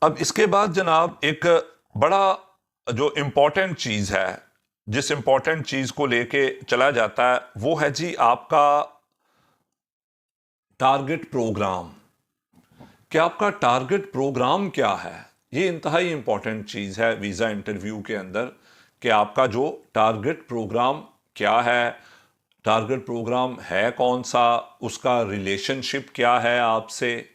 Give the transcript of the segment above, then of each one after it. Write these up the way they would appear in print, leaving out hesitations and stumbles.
अब इसके बाद जनाब एक बड़ा जो इम्पोर्टेंट चीज़ है, जिस इम्पोर्टेंट चीज़ को लेके चला जाता है, वो है जी आपका टारगेट प्रोग्राम। कि आपका टारगेट प्रोग्राम क्या है, ये इंतहाई इंपॉर्टेंट चीज़ है वीज़ा इंटरव्यू के अंदर। कि आपका जो टारगेट प्रोग्राम क्या है, टारगेट प्रोग्राम है कौन सा, उसका रिलेशनशिप क्या है आपसे।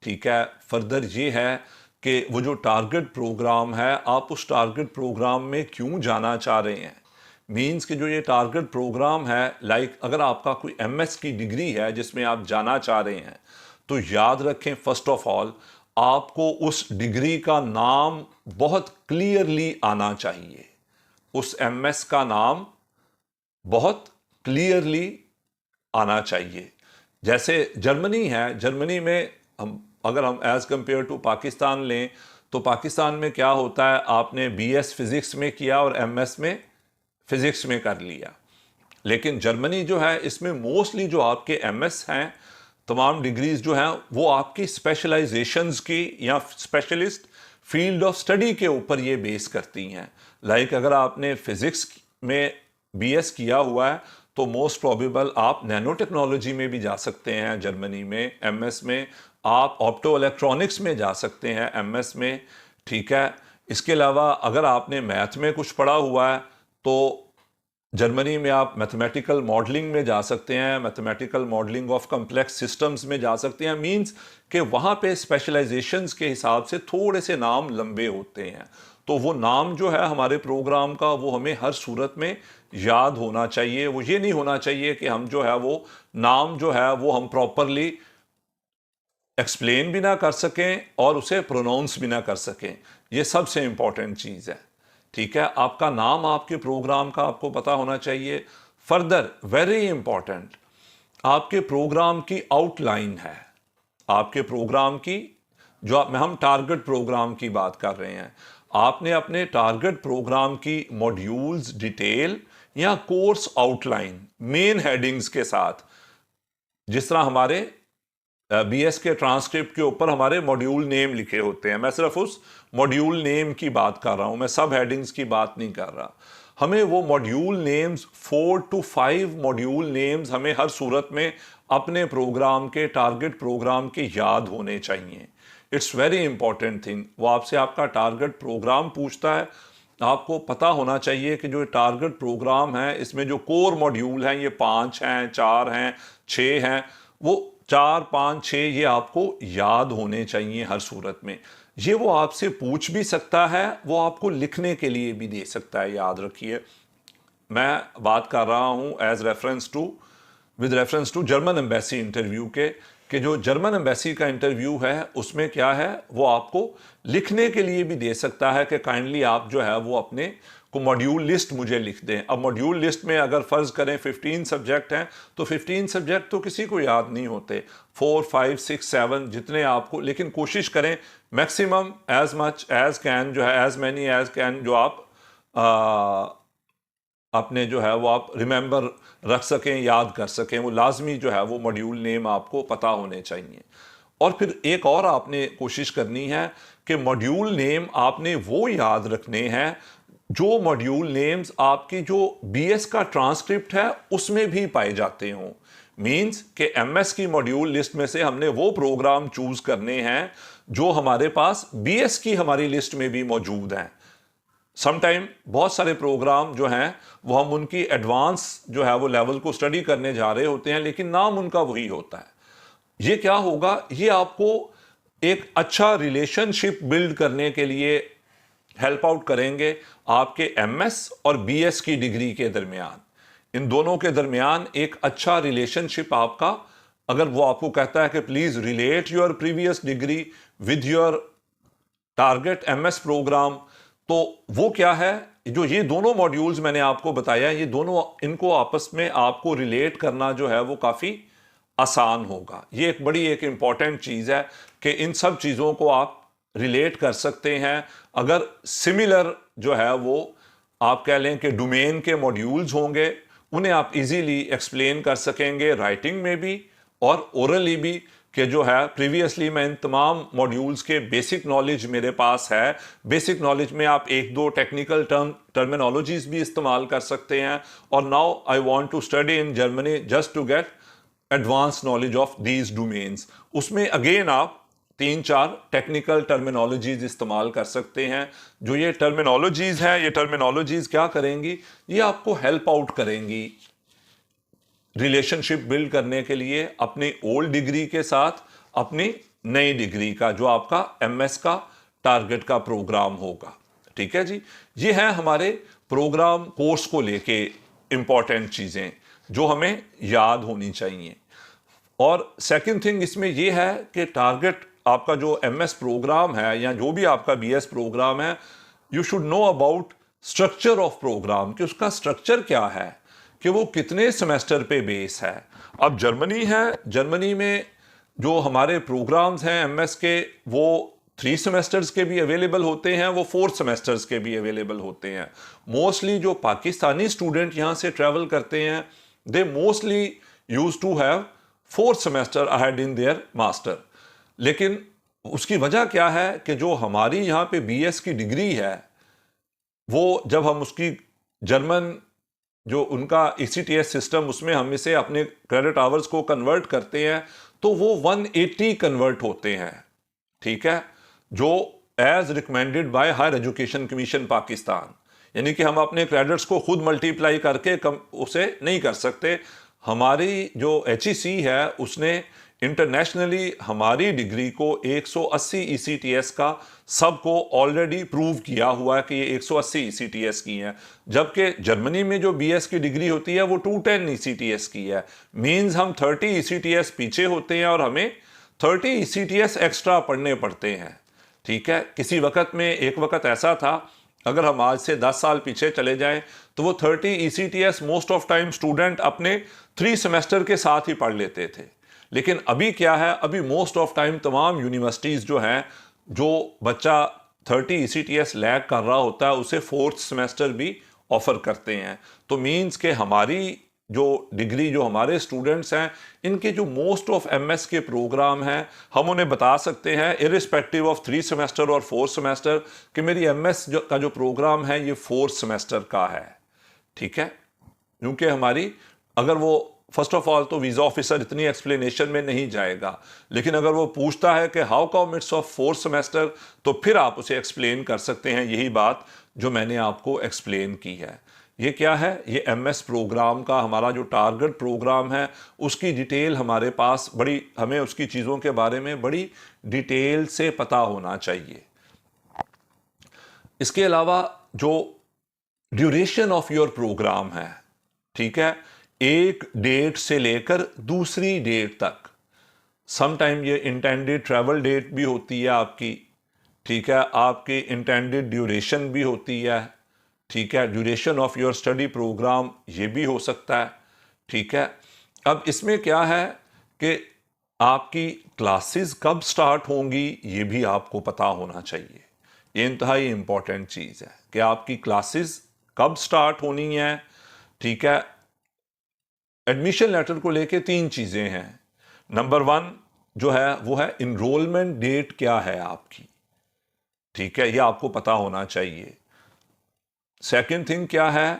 ठीक है, फर्दर ये है कि वो जो टारगेट प्रोग्राम है, आप उस टारगेट प्रोग्राम में क्यों जाना चाह रहे हैं। मीन्स कि जो ये टारगेट प्रोग्राम है, लाइक अगर आपका कोई एमएस की डिग्री है जिसमें आप जाना चाह रहे हैं, तो याद रखें फर्स्ट ऑफ ऑल आपको उस डिग्री का नाम बहुत क्लियरली आना चाहिए। उस एमएस का नाम बहुत क्लियरली आना चाहिए। जैसे जर्मनी है, जर्मनी में अगर हम एज कंपेयर टू पाकिस्तान लें, तो पाकिस्तान में क्या होता है, आपने बीएस फिजिक्स में किया और एमएस में फिजिक्स में कर लिया। लेकिन जर्मनी जो है, इसमें मोस्टली जो आपके एमएस हैं, तमाम डिग्रीज जो हैं, वो आपकी स्पेशलाइजेशंस की या स्पेशलिस्ट फील्ड ऑफ स्टडी के ऊपर ये बेस करती हैं। लाइक अगर आपने फिजिक्स में बीएस किया हुआ है, तो मोस्ट प्रोबेबल आप नैनो टेक्नोलॉजी में भी जा सकते हैं जर्मनी में एमएस में। आप ऑप्टो इलेक्ट्रॉनिक्स में जा सकते हैं एमएस में। ठीक है, इसके अलावा अगर आपने मैथ में कुछ पढ़ा हुआ है, तो जर्मनी में आप मैथमेटिकल मॉडलिंग में जा सकते हैं, mathematical modelling of complex systems में जा सकते हैं। मींस कि वहाँ पे स्पेशलाइजेशंस के हिसाब से थोड़े से नाम लंबे होते हैं। तो वो नाम जो है हमारे प्रोग्राम का, वो हमें हर सूरत में याद होना चाहिए। वो ये नहीं होना चाहिए कि हम जो है वो नाम जो है वो हम प्रॉपरली एक्सप्लेन भी ना कर सकें और उसे प्रोनाउंस भी ना कर सकें। ये सबसे इंपॉर्टेंट चीज़ है। ठीक है, आपका नाम आपके प्रोग्राम का आपको पता होना चाहिए। फर्दर वेरी इंपॉर्टेंट, आपके प्रोग्राम की आउटलाइन है। आपके प्रोग्राम की जो हम टारगेट प्रोग्राम की बात कर रहे हैं, आपने अपने टारगेट प्रोग्राम की मॉड्यूल्स डिटेल या कोर्स आउटलाइन मेन हेडिंग्स के साथ, जिस तरह हमारे बीएस के ट्रांसक्रिप्ट के ऊपर हमारे मॉड्यूल नेम लिखे होते हैं, मैं सिर्फ उस मॉड्यूल नेम की बात कर रहा हूं, मैं सब हेडिंग्स की बात नहीं कर रहा। हमें वो module names 4 to 5 module names हमें हर सूरत में अपने प्रोग्राम के टारगेट प्रोग्राम के याद होने चाहिए। It's very important thing. वो आपसे आपका टारगेट प्रोग्राम पूछता है, आपको पता होना चाहिए कि जो टारगेट प्रोग्राम है, इसमें जो कोर मॉड्यूल हैं, ये 5 हैं, 4 हैं, 6 हैं। वो 4, 5, 6 ये आपको याद होने चाहिए हर सूरत में। ये वो आपसे पूछ भी सकता है, वो आपको लिखने के लिए भी दे सकता है, याद रखिए। मैं बात कर रहा हूं as reference to with reference to German embassy interview के, कि जो जर्मन एम्बेसी का इंटरव्यू है उसमें क्या है, वो आपको लिखने के लिए भी दे सकता है कि काइंडली आप जो है वो अपने को मॉड्यूल लिस्ट मुझे लिख दें। अब मॉड्यूल लिस्ट में अगर फ़र्ज़ करें 15 सब्जेक्ट हैं, तो 15 सब्जेक्ट तो किसी को याद नहीं होते, 4, 5, 6, 7 जितने आपको, लेकिन कोशिश करें maximum as much as can जो है, एज मैनी एज कैन जो आप अपने जो है वो आप रिमेंबर रख सकें, याद कर सकें। वो लाजमी जो है वो मॉड्यूल नेम आपको पता होने चाहिए। और फिर एक और आपने कोशिश करनी है कि मॉड्यूल नेम आपने वो याद रखने हैं जो मॉड्यूल नेम्स आपकी जो बीएस का ट्रांसक्रिप्ट है उसमें भी पाए जाते हों। मींस कि एमएस की मॉड्यूल लिस्ट में से हमने वो प्रोग्राम चूज करने हैं जो हमारे पास बीएस की हमारी लिस्ट में भी मौजूद हैं। समटाइम बहुत सारे प्रोग्राम जो हैं वो हम उनकी एडवांस जो है वो लेवल को स्टडी करने जा रहे होते हैं, लेकिन नाम उनका वही होता है। ये क्या होगा, ये आपको एक अच्छा रिलेशनशिप बिल्ड करने के लिए हेल्प आउट करेंगे आपके एमएस और बीएस की डिग्री के दरमियान। इन दोनों के दरमियान एक अच्छा रिलेशनशिप आपका, अगर वो आपको कहता है कि please relate your previous degree with your target MS program, तो वो क्या है, जो ये दोनों मॉड्यूल्स मैंने आपको बताया, ये दोनों इनको आपस में आपको रिलेट करना जो है वो काफ़ी आसान होगा। ये एक बड़ी एक इंपॉर्टेंट चीज़ है कि इन सब चीज़ों को आप रिलेट कर सकते हैं। अगर सिमिलर जो है वो आप कह लें कि डोमेन के मॉड्यूल्स होंगे, उन्हें आप इजीली एक्सप्लेन कर सकेंगे राइटिंग में भी और ओरली भी, कि जो है प्रीवियसली मैं इन तमाम मॉड्यूल्स के बेसिक नॉलेज मेरे पास है। बेसिक नॉलेज में आप एक दो टेक्निकल टर्मिनोलॉजीज भी इस्तेमाल कर सकते हैं। और now I want to study in Germany just to get advance knowledge of these domains. उसमें अगेन आप 3-4 टेक्निकल टर्मिनोलॉजीज इस्तेमाल कर सकते हैं। जो ये टर्मिनोलॉजीज हैं, ये टर्मिनोलॉजीज क्या करेंगी, ये आपको हेल्प आउट करेंगी रिलेशनशिप बिल्ड करने के लिए अपनी ओल्ड डिग्री के साथ अपनी नई डिग्री का, जो आपका एमएस का टारगेट का प्रोग्राम होगा। ठीक है जी, ये है हमारे प्रोग्राम कोर्स को लेके इंपॉर्टेंट चीजें जो हमें याद होनी चाहिए। और सेकंड थिंग इसमें यह है कि टारगेट आपका जो एमएस प्रोग्राम है या जो भी आपका बीएस प्रोग्राम है, you should know about structure of programme, कि उसका स्ट्रक्चर क्या है, कि वो कितने सेमेस्टर पे बेस है। अब जर्मनी है, जर्मनी में जो हमारे प्रोग्राम्स हैं एमएस के, वो 3 सेमेस्टर्स के भी अवेलेबल होते हैं, वो 4 सेमेस्टर्स के भी अवेलेबल होते हैं। मोस्टली जो पाकिस्तानी स्टूडेंट यहाँ से ट्रैवल करते हैं, they mostly use to have 4 semester ahead in their master. लेकिन उसकी वजह क्या है कि जो हमारी यहाँ पे बीएस की डिग्री है, वो जब हम उसकी जर्मन जो उनका ECTS सिस्टम, उसमें हम इसे अपने क्रेडिट आवर्स को कन्वर्ट करते हैं, तो वो 180 कन्वर्ट होते हैं। ठीक है, जो as recommended by higher education commission Pakistan, यानी कि हम अपने क्रेडिट्स को खुद मल्टीप्लाई करके उसे नहीं कर सकते। हमारी जो HEC है उसने इंटरनेशनली हमारी डिग्री को 180 ECTS का सबको ऑलरेडी प्रूव किया हुआ है कि ये 180 ECTS की है। जबकि जर्मनी में जो बीएस की डिग्री होती है वो 210 ECTS की है। मींस हम 30 ECTS पीछे होते हैं और हमें 30 ECTS एक्स्ट्रा पढ़ने पड़ते हैं। ठीक है, किसी वक्त में एक वक्त ऐसा था, अगर हम आज से 10 साल पीछे चले जाएं तो वो 30 ECTS most of time student अपने 3 सेमेस्टर के साथ ही पढ़ लेते थे। लेकिन अभी क्या है, अभी मोस्ट ऑफ टाइम तमाम यूनिवर्सिटीज़ जो हैं, जो बच्चा 30 ECTS लैग कर रहा होता है उसे 4th सेमेस्टर भी ऑफर करते हैं। तो मींस के हमारी जो डिग्री, जो हमारे स्टूडेंट्स हैं, इनके जो मोस्ट ऑफ एमएस के प्रोग्राम हैं, हम उन्हें बता सकते हैं इरिस्पेक्टिव ऑफ 3 सेमेस्टर और 4 सेमेस्टर कि मेरी एमएस का जो प्रोग्राम है ये 4 सेमेस्टर का है। ठीक है, क्योंकि हमारी, अगर वो फर्स्ट ऑफ ऑल तो वीज़ा ऑफिसर इतनी एक्सप्लेनेशन में नहीं जाएगा, लेकिन अगर वो पूछता है कि how come it's of 4 semester, तो फिर आप उसे एक्सप्लेन कर सकते हैं यही बात जो मैंने आपको एक्सप्लेन की है। ये क्या है, ये एमएस प्रोग्राम का हमारा जो टारगेट प्रोग्राम है उसकी डिटेल हमारे पास बड़ी, हमें उसकी चीज़ों के बारे में बड़ी डिटेल से पता होना चाहिए। इसके अलावा जो ड्यूरेशन ऑफ योर प्रोग्राम है, ठीक है, एक डेट से लेकर दूसरी डेट तक, समटाइम ये इंटेंडेड ट्रैवल डेट भी होती है आपकी। ठीक है, आपकी इंटेंडेड ड्यूरेशन भी होती है। ठीक है, duration of your study programme ये भी हो सकता है। ठीक है, अब इसमें क्या है कि आपकी क्लासेस कब स्टार्ट होंगी ये भी आपको पता होना चाहिए। ये इंतहाई इंपॉर्टेंट चीज़ है कि आपकी क्लासेस कब स्टार्ट होनी है। ठीक है, एडमिशन लेटर को लेके 3 चीज़ें हैं। नंबर 1 जो है वो है इनरोलमेंट डेट क्या है आपकी। ठीक है, ये आपको पता होना चाहिए। सेकंड थिंग क्या है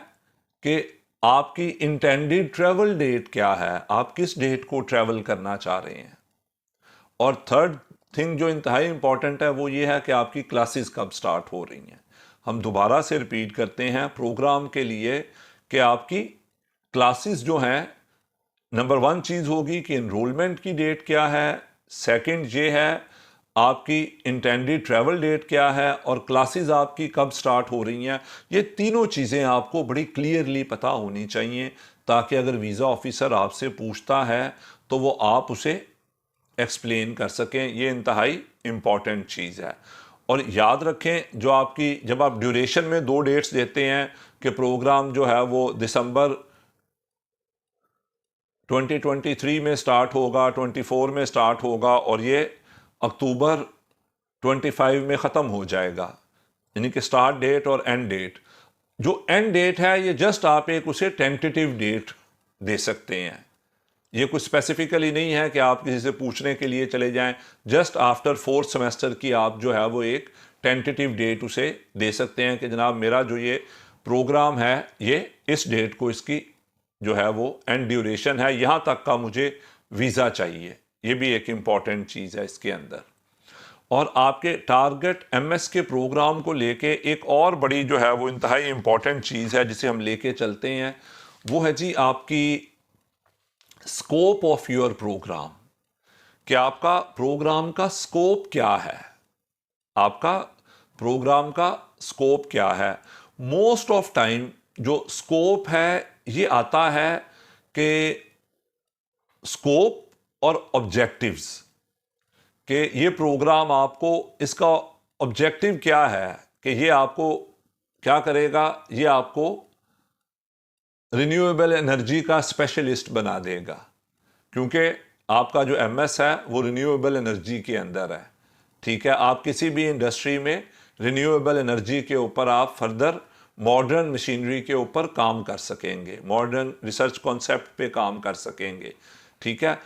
कि आपकी इंटेंडेड ट्रैवल डेट क्या है, आप किस डेट को ट्रैवल करना चाह रहे हैं। और थर्ड थिंग जो इंतहाई इंपॉर्टेंट है वो ये है कि आपकी क्लासेस कब स्टार्ट हो रही हैं। हम दोबारा से रिपीट करते हैं प्रोग्राम के लिए कि आपकी क्लासेस जो हैं, नंबर 1 चीज़ होगी कि इनरोलमेंट की डेट क्या है, सेकंड ये है आपकी इंटेंडेड ट्रैवल डेट क्या है, और क्लासेस आपकी कब स्टार्ट हो रही हैं। ये तीनों चीज़ें आपको बड़ी क्लियरली पता होनी चाहिए, ताकि अगर वीज़ा ऑफिसर आपसे पूछता है तो वो आप उसे एक्सप्लेन कर सकें। ये इंतहाई इम्पॉर्टेंट चीज़ है। और याद रखें, जो आपकी, जब आप ड्यूरेशन में 2 डेट्स देते हैं कि प्रोग्राम जो है वो दिसंबर 2023 में स्टार्ट होगा, 24 में स्टार्ट होगा और ये अक्टूबर 25 में ख़त्म हो जाएगा, यानी कि स्टार्ट डेट और एंड डेट। जो एंड डेट है ये जस्ट आप एक उसे टेंटेटिव डेट दे सकते हैं। ये कुछ स्पेसिफिकली नहीं है कि आप किसी से पूछने के लिए चले जाएं। जस्ट आफ्टर 4th सेमेस्टर की आप जो है वो एक टेंटेटिव डेट उसे दे सकते हैं कि जनाब मेरा जो ये प्रोग्राम है ये इस डेट को इसकी जो है वो एंड ड्यूरेशन है, यहाँ तक का मुझे वीज़ा चाहिए। ये भी एक इम्पॉर्टेंट चीज़ है इसके अंदर। और आपके टारगेट एमएस के प्रोग्राम को लेके एक और बड़ी जो है वो इंतहाई इम्पॉर्टेंट चीज़ है जिसे हम लेके चलते हैं, वो है जी आपकी स्कोप ऑफ योर प्रोग्राम। कि आपका प्रोग्राम का स्कोप क्या है, आपका प्रोग्राम का स्कोप क्या है। मोस्ट ऑफ टाइम जो स्कोप है ये आता है कि स्कोप और ऑब्जेक्टिव्स, कि ये प्रोग्राम आपको इसका ऑब्जेक्टिव क्या है, कि ये आपको क्या करेगा, ये आपको रिन्यूएबल एनर्जी का स्पेशलिस्ट बना देगा, क्योंकि आपका जो एमएस है वो रिन्यूएबल एनर्जी के अंदर है। ठीक है, आप किसी भी इंडस्ट्री में रिन्यूएबल एनर्जी के ऊपर आप फर्दर मॉडर्न मशीनरी के ऊपर काम कर सकेंगे, मॉडर्न रिसर्च कॉन्सेप्ट पे काम कर सकेंगे। ठीक है,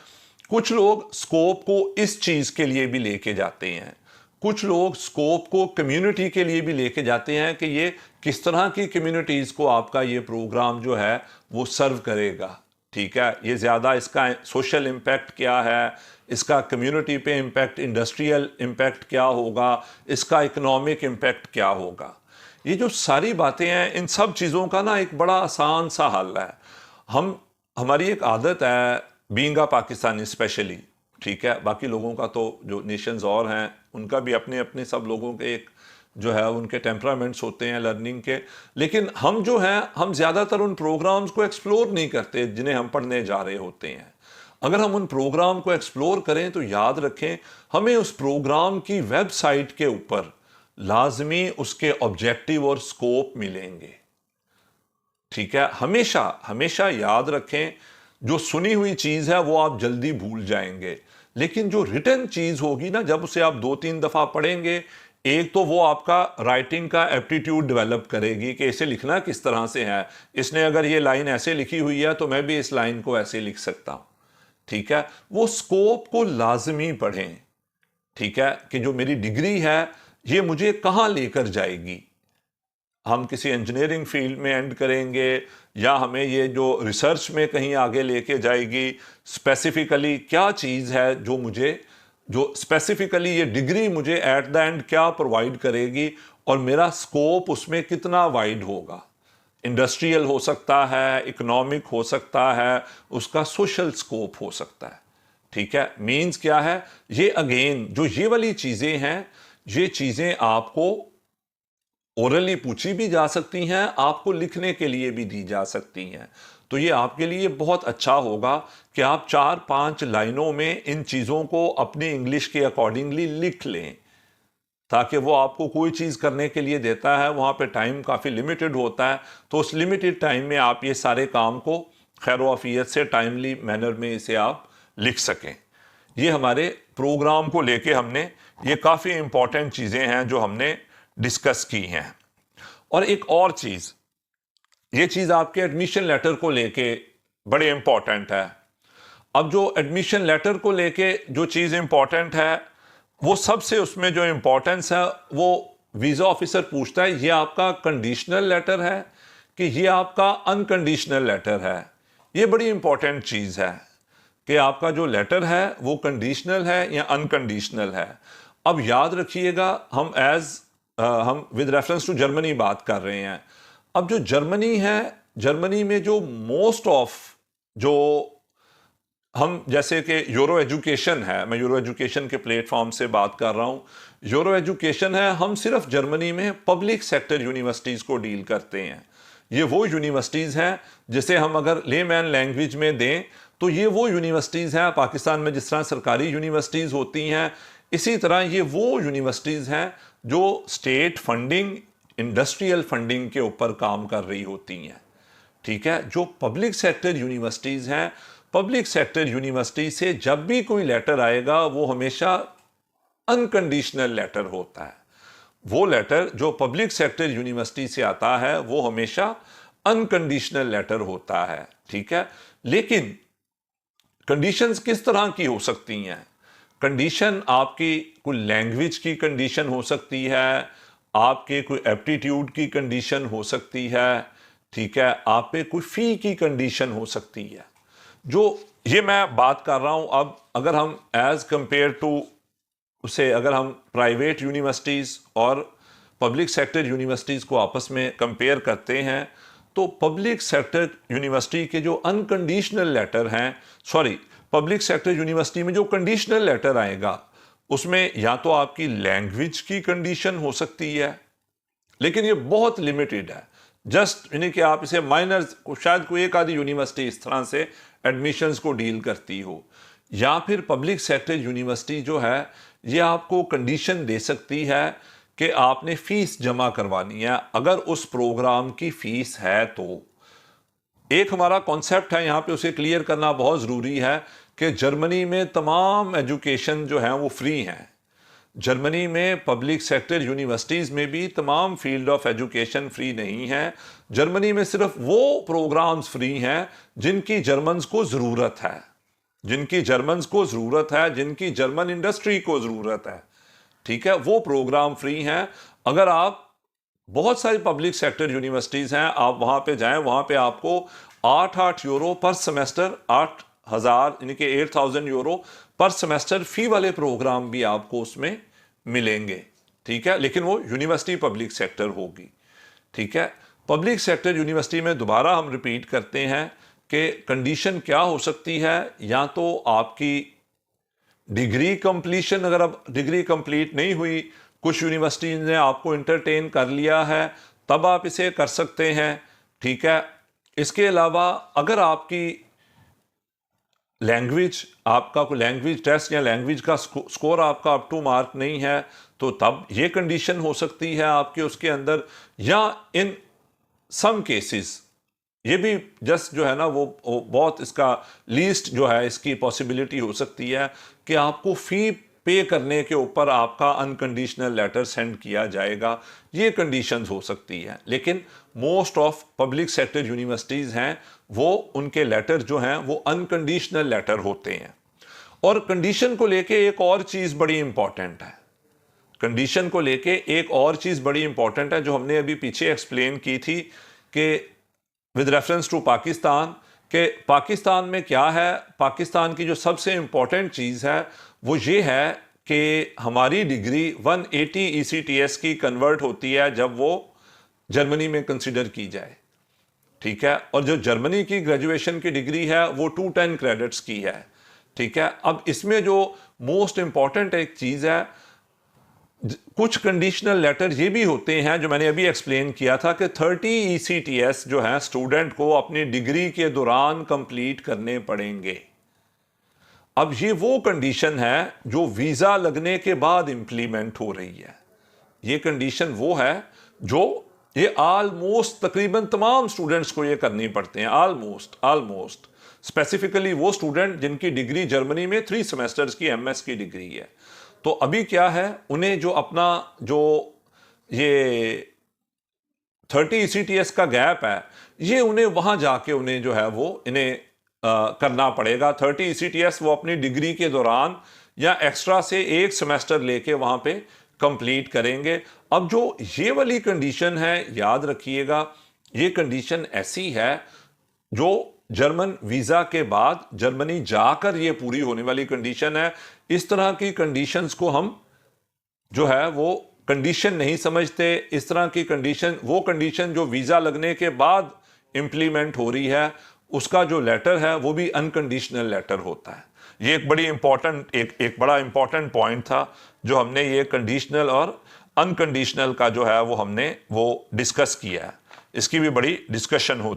कुछ लोग स्कोप को इस चीज़ के लिए भी लेके जाते हैं, कुछ लोग स्कोप को कम्युनिटी के लिए भी लेके जाते हैं कि ये किस तरह की कम्युनिटीज़ को आपका ये प्रोग्राम जो है वो सर्व करेगा। ठीक है, ये ज़्यादा इसका सोशल इम्पैक्ट क्या है, इसका कम्युनिटी पे इम्पैक्ट, इंडस्ट्रियल इम्पैक्ट क्या होगा, इसका इकोनॉमिक इम्पैक्ट क्या होगा। ये जो सारी बातें हैं, इन सब चीज़ों का ना एक बड़ा आसान सा हल है। हमारी एक आदत है बीइंग अ पाकिस्तानी स्पेशली, ठीक है, बाकी लोगों का तो जो नेशंस और हैं उनका भी अपने अपने सब लोगों के एक जो है उनके टेम्परामेंट्स होते हैं लर्निंग के, लेकिन हम जो हैं हम ज़्यादातर उन प्रोग्राम्स को एक्सप्लोर नहीं करते जिन्हें हम पढ़ने जा रहे होते हैं। अगर हम उन प्रोग्राम को एक्सप्लोर करें तो याद रखें हमें उस प्रोग्राम की वेबसाइट के ऊपर लाजमी उसके ऑब्जेक्टिव और स्कोप मिलेंगे। ठीक है, हमेशा हमेशा याद रखें, जो सुनी हुई चीज़ है वो आप जल्दी भूल जाएंगे, लेकिन जो रिटन चीज़ होगी ना, जब उसे आप 2-3 दफ़ा पढ़ेंगे, एक तो वो आपका राइटिंग का एप्टीट्यूड डेवलप करेगी कि इसे लिखना किस तरह से है, इसने अगर ये लाइन ऐसे लिखी हुई है तो मैं भी इस लाइन को ऐसे लिख सकता हूँ। ठीक है, वो स्कोप को लाजमी पढ़ें। ठीक है, कि जो मेरी डिग्री है ये मुझे कहाँ लेकर जाएगी, हम किसी इंजीनियरिंग फील्ड में एंड करेंगे या हमें ये जो रिसर्च में कहीं आगे लेके जाएगी, स्पेसिफिकली क्या चीज़ है जो मुझे, जो स्पेसिफिकली ये डिग्री मुझे एट द एंड क्या प्रोवाइड करेगी, और मेरा स्कोप उसमें कितना वाइड होगा। इंडस्ट्रियल हो सकता है, इकोनॉमिक हो सकता है, उसका सोशल स्कोप हो सकता है। ठीक है, मीन्स क्या है, ये अगेन जो ये वाली चीज़ें हैं, ये चीज़ें आपको ओरली पूछी भी जा सकती हैं, आपको लिखने के लिए भी दी जा सकती हैं। तो ये आपके लिए बहुत अच्छा होगा कि आप 4-5 लाइनों में इन चीज़ों को अपनी इंग्लिश के अकॉर्डिंगली लिख लें, ताकि वो आपको कोई चीज़ करने के लिए देता है, वहाँ पे टाइम काफ़ी लिमिटेड होता है, तो उस लिमिटेड टाइम में आप ये सारे काम को खैर वाफियत से टाइमली मैनर में इसे आप लिख सकें। ये हमारे प्रोग्राम को लेके हमने ये काफ़ी इंपॉर्टेंट चीज़ें हैं जो हमने डिस्कस की हैं। और एक और चीज़, ये चीज़ आपके एडमिशन लेटर को लेके बड़े इंपॉर्टेंट है। अब जो एडमिशन लेटर को लेके जो चीज़ इंपॉर्टेंट है, वो सबसे उसमें जो इंपॉर्टेंस है वो वीज़ा ऑफिसर पूछता है, ये आपका कंडीशनल लेटर है कि ये आपका अनकंडीशनल लेटर है। ये बड़ी इंपॉर्टेंट चीज़ है कि आपका जो लेटर है वो कंडीशनल है या अनकंडीशनल है। अब याद रखिएगा, हम विद रेफरेंस टू जर्मनी बात कर रहे हैं। अब जो जर्मनी है, जर्मनी में जो मोस्ट ऑफ जो हम जैसे कि यूरो एजुकेशन है, मैं यूरो एजुकेशन के प्लेटफॉर्म से बात कर रहा हूँ। यूरो एजुकेशन है, हम सिर्फ जर्मनी में पब्लिक सेक्टर यूनिवर्सिटीज़ को डील करते हैं। ये वो यूनिवर्सिटीज़ हैं जिसे हम अगर लेमैन लैंग्वेज में दें तो ये वो यूनिवर्सिटीज़ हैं, पाकिस्तान में जिस तरह सरकारी यूनिवर्सिटीज़ होती हैं, इसी तरह ये वो यूनिवर्सिटीज़ हैं जो स्टेट फंडिंग, इंडस्ट्रियल फंडिंग के ऊपर काम कर रही होती हैं। ठीक है, जो पब्लिक सेक्टर यूनिवर्सिटीज़ हैं, पब्लिक सेक्टर यूनिवर्सिटी से जब भी कोई लेटर आएगा वो हमेशा अनकंडीशनल लेटर होता है। वो लेटर जो पब्लिक सेक्टर यूनिवर्सिटी से आता है वो हमेशा अनकंडीशनल लेटर होता है। ठीक है, लेकिन कंडीशंस किस तरह की हो सकती हैं? कंडीशन आपकी कोई लैंग्वेज की कंडीशन हो सकती है, आपके कोई एप्टीट्यूड की कंडीशन हो सकती है, ठीक है, आप पे कोई फी की कंडीशन हो सकती है। जो ये मैं बात कर रहा हूं, अब अगर हम एज कंपेयर टू उसे अगर हम प्राइवेट यूनिवर्सिटीज़ और पब्लिक सेक्टर यूनिवर्सिटीज़ को आपस में कंपेयर करते हैं, तो पब्लिक सेक्टर यूनिवर्सिटी के जो अनकंडीशनल लेटर हैं, पब्लिक सेक्टर यूनिवर्सिटी में जो कंडीशनल लेटर आएगा उसमें या तो आपकी लैंग्वेज की कंडीशन हो सकती है, लेकिन ये बहुत लिमिटेड है, जस्ट यानी कि आप इसे माइनर, शायद कोई एक आधी यूनिवर्सिटी इस तरह से एडमिशन्स को डील करती हो, या फिर पब्लिक सेक्टर यूनिवर्सिटी जो है ये आपको कंडीशन दे सकती है कि आपने फीस जमा करवानी है। अगर उस प्रोग्राम की फीस है तो एक हमारा कॉन्सेप्ट है यहाँ पे, उसे क्लियर करना बहुत ज़रूरी है कि जर्मनी में तमाम एजुकेशन जो है वो फ्री हैं। जर्मनी में पब्लिक सेक्टर यूनिवर्सिटीज़ में भी तमाम फील्ड ऑफ एजुकेशन फ्री नहीं है। जर्मनी में सिर्फ वो प्रोग्राम्स फ्री हैं जिनकी जर्मन्स को ज़रूरत है, जिनकी जर्मन इंडस्ट्री को ज़रूरत है, ठीक है, वो प्रोग्राम फ्री हैं। अगर आप बहुत सारी पब्लिक सेक्टर यूनिवर्सिटीज़ हैं, आप वहाँ पे जाएं, वहाँ पे आपको 8 यूरो पर सेमेस्टर, 8,000 यानी कि 8,000 यूरो पर सेमेस्टर फी वाले प्रोग्राम भी आपको उसमें मिलेंगे, ठीक है, लेकिन वो यूनिवर्सिटी पब्लिक सेक्टर होगी, ठीक है। पब्लिक सेक्टर यूनिवर्सिटी में दोबारा हम रिपीट करते हैं कि कंडीशन क्या हो सकती है, या तो आपकी डिग्री कंप्लीशन, अगर अब डिग्री कंप्लीट नहीं हुई, कुछ यूनिवर्सिटीज ने आपको इंटरटेन कर लिया है, तब आप इसे कर सकते हैं, ठीक है। इसके अलावा अगर आपकी लैंग्वेज, आपका कोई लैंग्वेज टेस्ट या लैंग्वेज का स्कोर आपका अप टू मार्क नहीं है, तो तब ये कंडीशन हो सकती है आपके उसके अंदर। या इन सम केसेस ये भी जस्ट जो है ना वो बहुत इसका लीस्ट जो है इसकी पॉसिबिलिटी हो सकती है कि आपको फ़ी पे करने के ऊपर आपका अनकंडीशनल लेटर सेंड किया जाएगा, ये कंडीशंस हो सकती है। लेकिन most of public sector universities हैं वो उनके लेटर जो हैं वो अनकंडीशनल लेटर होते हैं। और कंडीशन को लेके एक और चीज़ बड़ी इंपॉर्टेंट है, कंडीशन को लेके एक और चीज़ बड़ी इंपॉर्टेंट है जो हमने अभी पीछे एक्सप्लेन की थी कि विद रेफरेंस टू पाकिस्तान, के पाकिस्तान में क्या है, पाकिस्तान की जो सबसे इंपॉर्टेंट चीज़ है वो ये है कि हमारी डिग्री 180 ECTS की कन्वर्ट होती है जब वो जर्मनी में कंसिडर की जाए, ठीक है। और जो जर्मनी की ग्रेजुएशन की डिग्री है वो 210 क्रेडिट्स की है, ठीक है। अब इसमें जो मोस्ट इंपॉर्टेंट एक चीज़ है, कुछ कंडीशनल लेटर ये भी होते हैं जो मैंने अभी एक्सप्लेन किया था कि 30 ECTS जो है स्टूडेंट को अपनी डिग्री के दौरान कंप्लीट करने पड़ेंगे। अब ये वो कंडीशन है जो वीज़ा लगने के बाद इंप्लीमेंट हो रही है। ये कंडीशन वो है जो ये ऑलमोस्ट तकरीबन तमाम स्टूडेंट्स को ये करनी पड़ते हैं, ऑलमोस्ट स्पेसिफिकली वो स्टूडेंट जिनकी डिग्री जर्मनी में 3 सेमेस्टर्स की MS की डिग्री है। तो अभी क्या है, उन्हें जो अपना जो ये 30 ECTS का गैप है, ये उन्हें वहाँ जाके उन्हें जो है वो इन्हें करना पड़ेगा। 30 ECTS वो अपनी डिग्री के दौरान या एक्स्ट्रा से 1 सेमेस्टर लेके वहाँ पे कंप्लीट करेंगे। अब जो ये वाली कंडीशन है, याद रखिएगा, ये कंडीशन ऐसी है जो जर्मन वीज़ा के बाद जर्मनी जाकर ये पूरी होने वाली कंडीशन है। इस तरह की कंडीशंस को हम जो है वो कंडीशन नहीं समझते। इस तरह की कंडीशन, वो कंडीशन जो वीज़ा लगने के बाद इंप्लीमेंट हो रही है, उसका जो लेटर है वो भी अनकंडीशनल लेटर होता है। ये एक बड़ी इंपॉर्टेंट एक बड़ा इंपॉर्टेंट पॉइंट था जो हमने ये कंडीशनल और अनकंडीशनल का जो है वो हमने वो डिस्कस किया है। इसकी भी बड़ी डिस्कशन होती है।